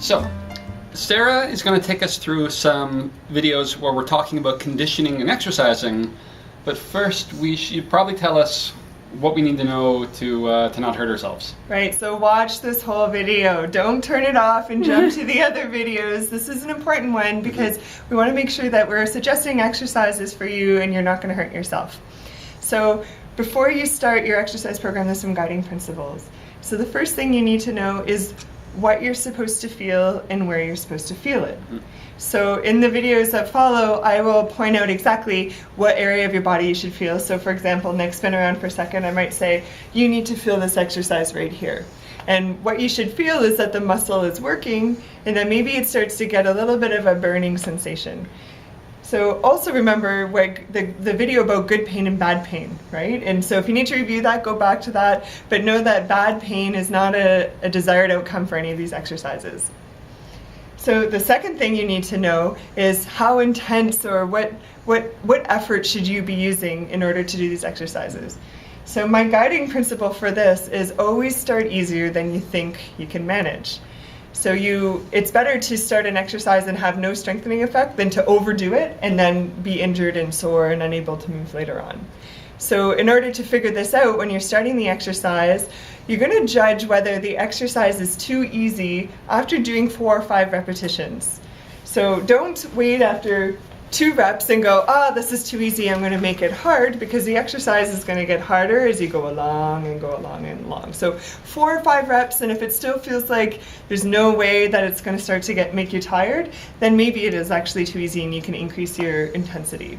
So, Sarah is going to take us through some videos where we're talking about conditioning and exercising, but first we should probably tell us what we need to know to not hurt ourselves. Right, so watch this whole video. Don't turn it off and jump to the other videos. This is an important one because we want to make sure that we're suggesting exercises for you and you're not going to hurt yourself. So before you start your exercise program, there's some guiding principles. So the first thing you need to know is what you're supposed to feel and where you're supposed to feel it. So in the videos that follow, I will point out exactly what area of your body you should feel. So for example, Nick, spin around for a second, I might say, you need to feel this exercise right here. And what you should feel is that the muscle is working and then maybe it starts to get a little bit of a burning sensation. So also remember the video about good pain and bad pain, right? And so if you need to review that, go back to that, but know that bad pain is not a desired outcome for any of these exercises. So the second thing you need to know is how intense or what effort should you be using in order to do these exercises. So my guiding principle for this is always start easier than you think you can manage. So it's better to start an exercise and have no strengthening effect than to overdo it and then be injured and sore and unable to move later on. So in order to figure this out, when you're starting the exercise, you're going to judge whether the exercise is too easy after doing 4 or 5 repetitions. So don't wait after 2 reps and go, this is too easy, I'm going to make it hard, because the exercise is going to get harder as you go along and go along and along. So 4 or 5 reps, and if it still feels like there's no way that it's going to start to make you tired, then maybe it is actually too easy and you can increase your intensity.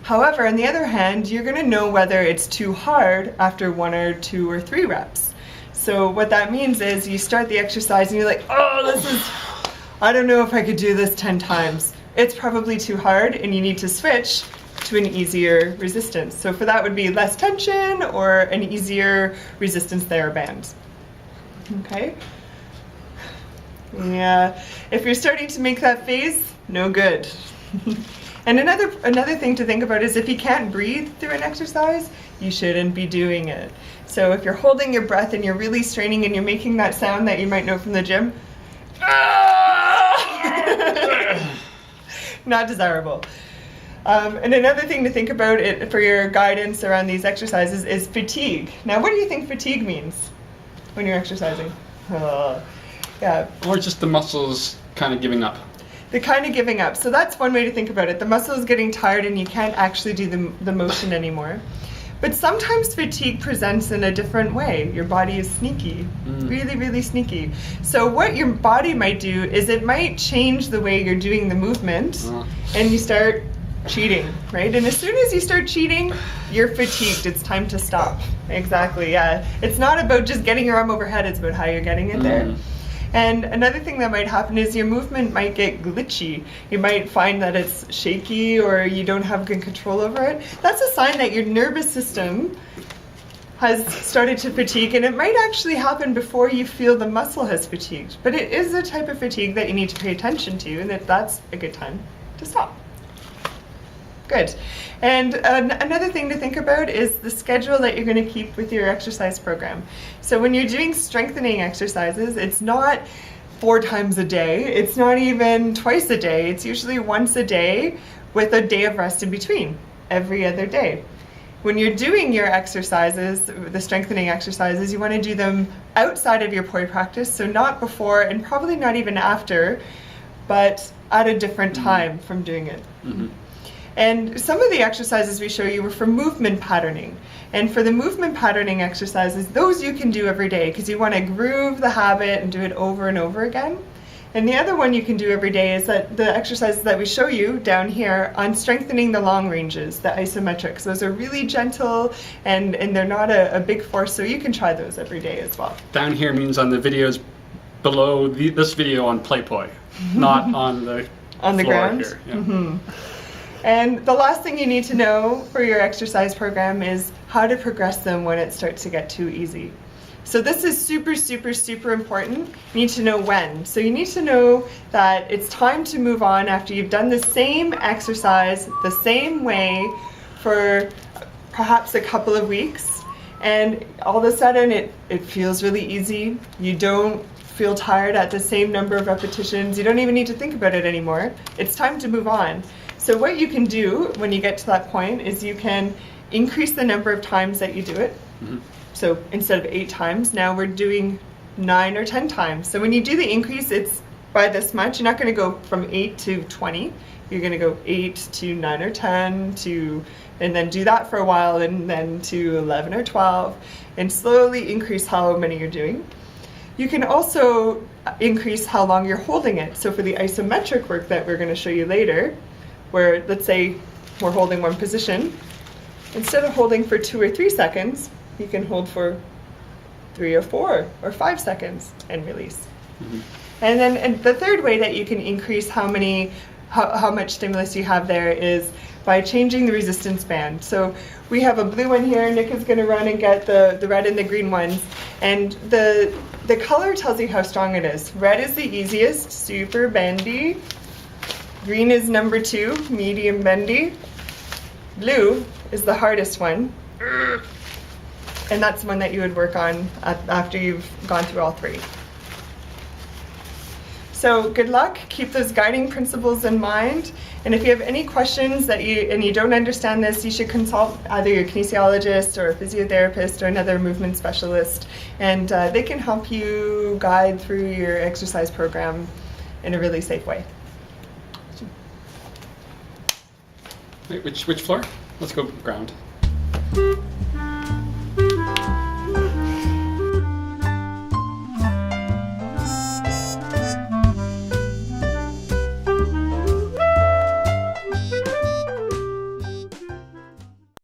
However, on the other hand, you're going to know whether it's too hard after 1 or 2 or 3 reps. So what that means is you start the exercise and you're like, I don't know if I could do this 10 times. It's probably too hard and you need to switch to an easier resistance. So for that would be less tension or an easier resistance TheraBand. Okay? Yeah, if you're starting to make that face, no good. And another thing to think about is if you can't breathe through an exercise, you shouldn't be doing it. So if you're holding your breath and you're really straining and you're making that sound that you might know from the gym, not desirable. And another thing to think about for your guidance around these exercises is fatigue. Now, what do you think fatigue means when you're exercising? Yeah. Or just the muscles kind of giving up. The kind of giving up. So that's one way to think about it. The muscle is getting tired and you can't actually do the motion anymore. But sometimes fatigue presents in a different way. Your body is sneaky, really, really sneaky. So what your body might do is it might change the way you're doing the movement and you start cheating, right? And as soon as you start cheating, you're fatigued. It's time to stop. Exactly, yeah. It's not about just getting your arm overhead, it's about how you're getting it there. And another thing that might happen is your movement might get glitchy. You might find that it's shaky or you don't have good control over it. That's a sign that your nervous system has started to fatigue, and it might actually happen before you feel the muscle has fatigued. But it is a type of fatigue that you need to pay attention to, and that's a good time to stop. Good. And another thing to think about is the schedule that you're going to keep with your exercise program. So when you're doing strengthening exercises, it's not 4 times a day. It's not even twice a day. It's usually once a day with a day of rest in between, every other day. When you're doing your exercises, the strengthening exercises, you want to do them outside of your poi practice, so not before and probably not even after, but at a different time from doing it. And some of the exercises we show you were for movement patterning. And for the movement patterning exercises, those you can do every day because you want to groove the habit and do it over and over again. And the other one you can do every day is that the exercises that we show you down here on strengthening the long ranges, the isometrics. Those are really gentle and they're not a big force, so you can try those every day as well. Down here means on the videos below this video on Playpoi, not on the on the ground here. Yeah. And the last thing you need to know for your exercise program is how to progress them when it starts to get too easy. So this is super, super, super important. You need to know when. So you need to know that it's time to move on after you've done the same exercise the same way for perhaps a couple of weeks, and all of a sudden it feels really easy. You don't feel tired at the same number of repetitions, you don't even need to think about it anymore. It's time to move on. So what you can do when you get to that point is you can increase the number of times that you do it. Mm-hmm. So instead of 8 times, now we're doing 9 or 10 times. So when you do the increase, it's by this much. You're not going to go from 8 to 20. You're going to go 8 to 9 or 10 to, and then do that for a while, and then to 11 or 12, and slowly increase how many you're doing. You can also increase how long you're holding it. So for the isometric work that we're going to show you later, where let's say we're holding one position, instead of holding for 2 or 3 seconds, you can hold for 3 or 4 or 5 seconds and release. Mm-hmm. And the third way that you can increase how much stimulus you have there is by changing the resistance band. So we have a blue one here. Nick is going to run and get the red and the green ones. And the color tells you how strong it is. Red is the easiest, super bendy. Green is number 2, medium bendy. Blue is the hardest one. And that's the one that you would work on after you've gone through all 3. So good luck, keep those guiding principles in mind, and if you have any questions that you don't understand this, you should consult either your kinesiologist or a physiotherapist or another movement specialist, and they can help you guide through your exercise program in a really safe way. Wait, which floor? Let's go ground.